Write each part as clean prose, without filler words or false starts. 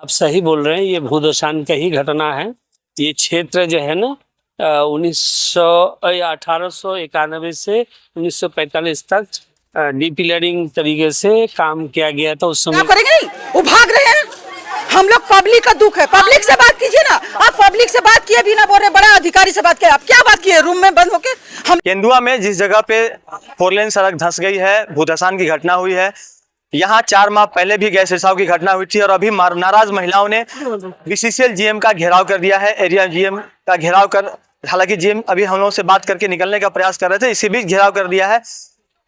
आप सही बोल रहे हैं, ये भूदशान का ही घटना है। ये क्षेत्र जो है ना 1891 से 1945 तक डीपिलरिंग तरीके से काम किया गया था। उस समय करेंगे नहीं, वो भाग रहे हैं। हम लोग पब्लिक का दुख है, पब्लिक से बात कीजिए ना। आप पब्लिक से बात किए भी ना, बोल रहे बड़ा अधिकारी से बात किए। आप क्या बात किए रूम में बंद होके? हम केंदुआ में जिस जगह पे 4 लेन सड़क धंस गई है, भूदशान की घटना हुई है, यहाँ 4 माह पहले भी गैस रिसाव की घटना हुई थी और अभी नाराज महिलाओं ने बीसीसीएल जीएम का घेराव कर दिया है। एरिया जीएम का घेराव कर, हालांकि जीएम अभी हम लोगों से बात करके निकलने का प्रयास कर रहे थे, इसी बीच घेराव कर दिया है।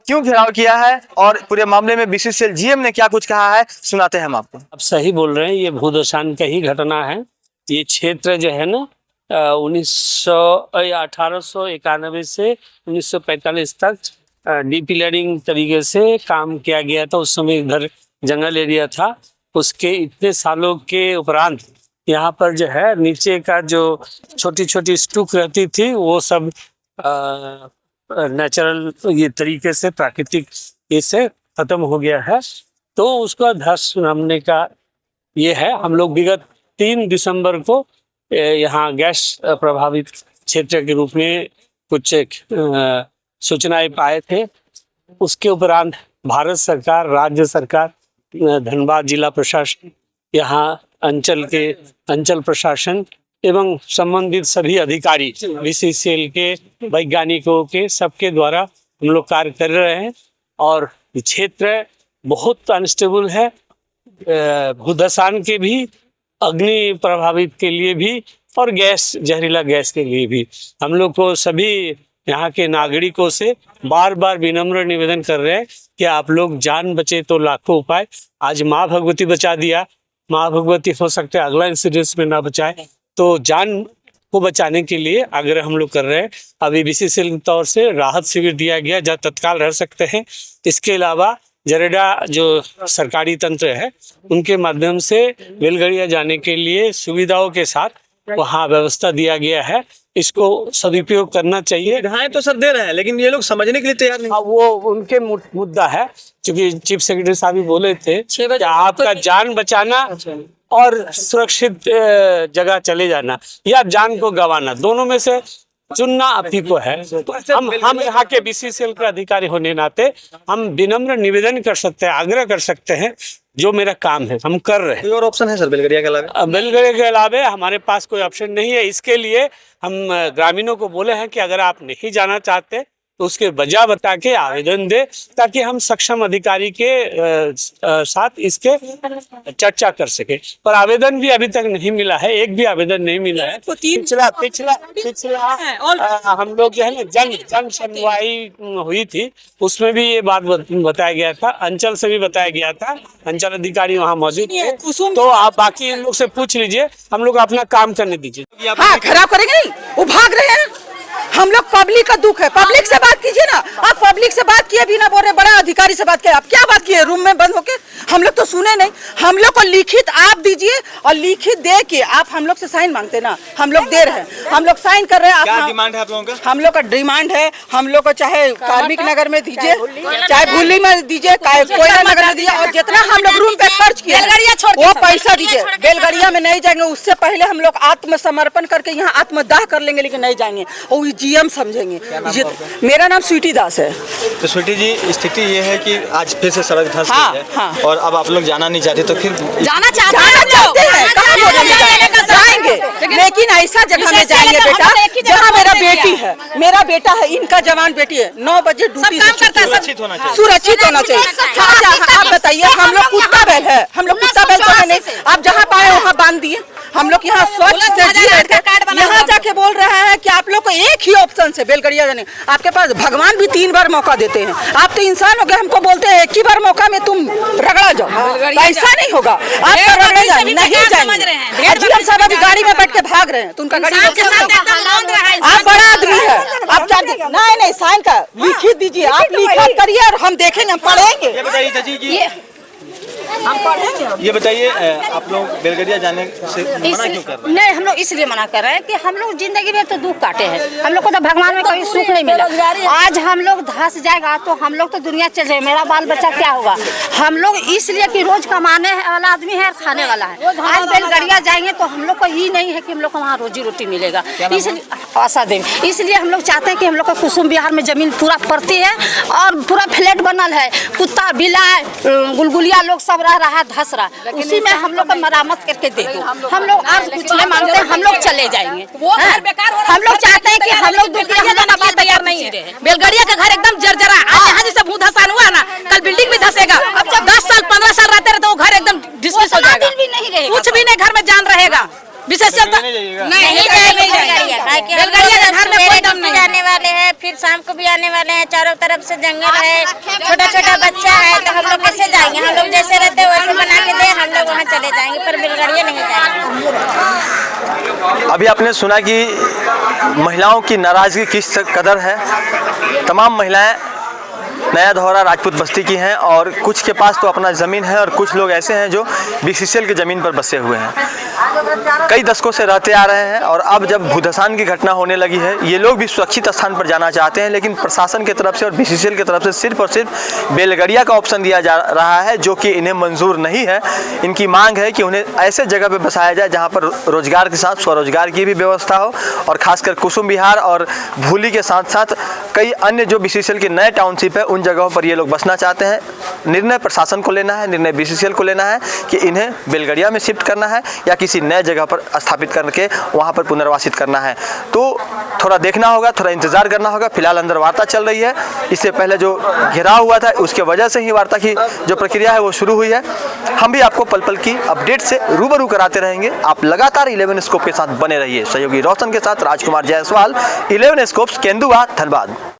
क्यों घेराव किया है और पूरे मामले में बीसीसीएल जीएम ने क्या कुछ कहा है, सुनाते हैं हम आपको। आप सही बोल रहे हैं, ये भूदशान का ही घटना है। ये क्षेत्र जो है ना 1891 से 1945 तक डीपिलरिंग तरीके से काम किया गया था। उस समय इधर जंगल एरिया था। उसके इतने सालों के उपरांत यहाँ पर जो है नीचे का जो छोटी छोटी स्टूक रहती थी वो सब नेचुरल ये तरीके से प्राकृतिक इससे खत्म हो गया है। तो उसका ध्वस्त नामने का ये है। हम लोग विगत 3 दिसंबर को यहाँ गैस प्रभावित क्षेत्र के रूप में कुछ सूचनाएं पाए थे। उसके उपरांत भारत सरकार, राज्य सरकार, धनबाद जिला प्रशासन, यहाँ अंचल प्रशासन एवं संबंधित सभी अधिकारी, बीसीसीएल के वैज्ञानिकों के सबके द्वारा हम लोग कार्य कर रहे हैं। और क्षेत्र बहुत अनस्टेबल है, भूदशान के भी, अग्नि प्रभावित के लिए भी और जहरीला गैस के लिए भी। हम लोग को सभी यहाँ के नागरिकों से बार बार विनम्र निवेदन कर रहे हैं कि आप लोग जान बचे तो लाखों उपाय। आज माँ भगवती बचा दिया, माँ भगवती हो सकते हैं अगला इंसिडेंस में ना बचाए, तो जान को बचाने के लिए आग्रह हम लोग कर रहे हैं। अभी बीसीसीएल के तौर से राहत शिविर दिया गया जहाँ तत्काल रह सकते हैं। इसके अलावा जरेडा जो सरकारी तंत्र है उनके माध्यम से बेलगड़िया जाने के लिए सुविधाओं के साथ वहाँ व्यवस्था दिया गया है। इसको सदुपयोग करना चाहिए। सुविधाएं तो सब दे रहे हैं लेकिन ये लोग समझने के लिए तैयार नहीं। वो उनके मुद्दा है, क्योंकि चीफ सेक्रेटरी साहब भी बोले थे कि आपका जान बचाना और सुरक्षित जगह चले जाना या जान को गंवाना, दोनों में से चुनना आप ही को है। तो हम यहाँ के बीसीसीएल के अधिकारी होने नाते हम विनम्र निवेदन कर सकते हैं, आग्रह कर सकते हैं, जो मेरा काम है हम कर रहे हैं। कोई और ऑप्शन है सर बेलगड़िया के अलावा? बेलगड़िया के अलावा हमारे पास कोई ऑप्शन नहीं है। इसके लिए हम ग्रामीणों को बोले हैं कि अगर आप नहीं जाना चाहते तो उसके वजह बता के आवेदन दे, ताकि हम सक्षम अधिकारी के साथ इसके चर्चा कर सके। पर आवेदन भी अभी तक नहीं मिला है, एक भी आवेदन नहीं मिला है। तो पिछला हम लोग जो है ना जन सुनवाई हुई थी, उसमें भी ये बात बताया गया था, अंचल से भी बताया गया था, अंचल अधिकारी वहाँ मौजूद थे। तो आप बाकी इन लोग से पूछ लीजिए, हम लोग अपना काम करने दीजिए। हाँ, खराब करेंगे नहीं, वो भाग रहे हैं। हम लोग पब्लिक का दुख है, पब्लिक से बात कीजिए ना। आप पब्लिक से बात किए भी ना, बोल रहे बड़ा अधिकारी से बात किए। आप क्या बात किए रूम में बंद होके? हम लोग तो सुने नहीं। हम लोग को लिखित आप दीजिए और लिखित दे के आप हम लोग से साइन मांगते ना, हम लोग दे रहे हैं, हम लोग साइन कर रहे हैं। क्या डिमांड है आप लोगों का? हम लोग का डिमांड है, हम लोग को चाहे कार्मिक नगर में दीजिए, चाहे भूली में दीजिए, कोयला नगर में दीजिए, और जितना हम लोग रूम पे खर्च किए वो पैसा दीजिए। बेलगड़िया में नहीं जाएंगे, उससे पहले हम लोग आत्मसमर्पण करके यहाँ आत्मदाह कर लेंगे, लेकिन नहीं जाएंगे। और जीएम समझेंगे। मेरा नाम स्वीटी दास है। तो स्वीटी जी, स्थिति ये है कि आज फिर से सड़क धंस गई है। हाँ। और अब आप लोग जाना नहीं चाहते, तो फिर जाना चाहते हैं, कहाँ बोलेंगे जाएंगे, लेकिन ऐसा जगह में जाएंगे बेटा जहाँ मेरा बेटी है, मेरा बेटा है, इनका जवान बेटी है, 9 बजे ड्यूटी सुरक्षित होना चाहिए। सुरक्षित होना चाहिए। आप बताइए, हम लोग कुत्ता बैल है, हम लोग कुत्ता बैल तो है नहीं। आप जहाँ पाए वहाँ बांध दिए। हम लोग यहाँ स्वच्छ से जी रहे थे, यहाँ जाके बोल रहा है कि आप लोग को एक ही ऑप्शन से बेलगड़िया जाने। आपके पास भगवान भी 3 बार मौका देते हैं, आप तो इंसान हो गए, हमको बोलते हैं एक ही बार मौका में तुम रगड़ा जाओ। ऐसा नहीं होगा, आप तो रगड़े जाए नहीं जाएंगे। जीएम साहब अभी गाड़ी में बैठ के भाग रहे हैं, तो उनका गाड़ी आप बड़ा आदमी है, आप नहीं साइन का लिखित दीजिए, आप लिखा करिए और हम देखेंगे, हम पढ़ेंगे। हम पढ़ेंगे। ये बताइए आप लोग बेलगरिया जाने से मना क्यों कर रहे हैं? नहीं, हम लोग इसलिए मना कर रहे हैं कि हम लोग जिंदगी में तो दुख काटे हैं, हम लोग को तो भगवान में कभी सुख नहीं मिला। आज हम लोग धस जाएगा तो हम लोग तो दुनिया चल जाए, मेरा बाल बच्चा क्या होगा। हम लोग इसलिए कि रोज कमाने वाला आदमी है, खाने वाला है। आज बेलगरिया जाएंगे तो हम लोग को ये नहीं है कि हम लोग को वहाँ रोजी रोटी मिलेगा। इसलिए आशा देवी, इसलिए हम लोग चाहते हैं कि हम लोग को कुसुम विहार में जमीन पूरा पड़ती है और पूरा फ्लैट बनल है, कुत्ता बिलाय गुलगुलिया लोग सब रह रहा है, धस रहा, उसी में हम लोग को मरामत करके दे दो। हम लोग और कुछ नहीं मांगते, हम लोग चले जाएंगे। हम लोग चाहते हैं कि हम लोग तैयार नहीं है। बेलगरिया का घर एकदम जर्जरा, आज यहाँ जैसे भू धसान हुआ ना, कल बिल्डिंग भी धसेगा। अब जब 10 साल 15 साल रहते रहे तो वो घर एकदम डिस्मिस हो जाएगा, कुछ भी नहीं घर में जान रहेगा। विशेषतः नहीं बेलगरिया के घर में कोई दम नहीं। आने वाले हैं, फिर शाम को भी आने वाले हैं, चारों तरफ से जंगल है, छोटा छोटा बच्चा है, तो हम लोग कैसे जाएंगे? हम लोग जैसे रहते हैं वैसे बना के दे, हम लोग वहाँ चले जाएंगे, पर बेलगरिया नहीं जाएंगे। अभी आपने सुना कि महिलाओं की नाराजगी किस कदर है। तमाम महिलाएं नया धौरा राजपूत बस्ती की हैं और कुछ के पास तो अपना ज़मीन है और कुछ लोग ऐसे हैं जो बीसीसीएल की ज़मीन पर बसे हुए हैं, कई दशकों से रहते आ रहे हैं। और अब जब भूधसान की घटना होने लगी है, ये लोग भी सुरक्षित स्थान पर जाना चाहते हैं, लेकिन प्रशासन की तरफ से और बीसीसीएल की तरफ से सिर्फ और सिर्फ बेलगरिया का ऑप्शन दिया जा रहा है, जो कि इन्हें मंजूर नहीं है। इनकी मांग है कि उन्हें ऐसे जगह पर बसाया जाए जहाँ पर रोजगार के साथ स्वरोजगार की भी व्यवस्था हो, और खासकर कुसुम विहार और भूली के साथ साथ कई अन्य जो बीसीसीएल के नए टाउनशिप है, उन जगहों पर ये लोग बसना चाहते हैं। निर्णय प्रशासन को लेना है, निर्णय बीसीसीएल को लेना है कि इन्हें बेलगरिया में शिफ्ट करना है या किसी नए जगह पर स्थापित करके वहां पर पुनर्वासित करना है। तो थोड़ा देखना होगा, थोड़ा इंतजार करना होगा। फिलहाल अंदर वार्ता चल रही है। इससे पहले जो घेराव हुआ था उसके वजह से ही वार्ता की जो प्रक्रिया है वो शुरू हुई है। हम भी आपको पल पल की अपडेट से रूबरू कराते रहेंगे। आप लगातार 11 स्कोप के साथ बने रहिए। सहयोगी रोशन के साथ राजकुमार जायसवाल, 11 स्कोप्स, केंदुआ, धनबाद।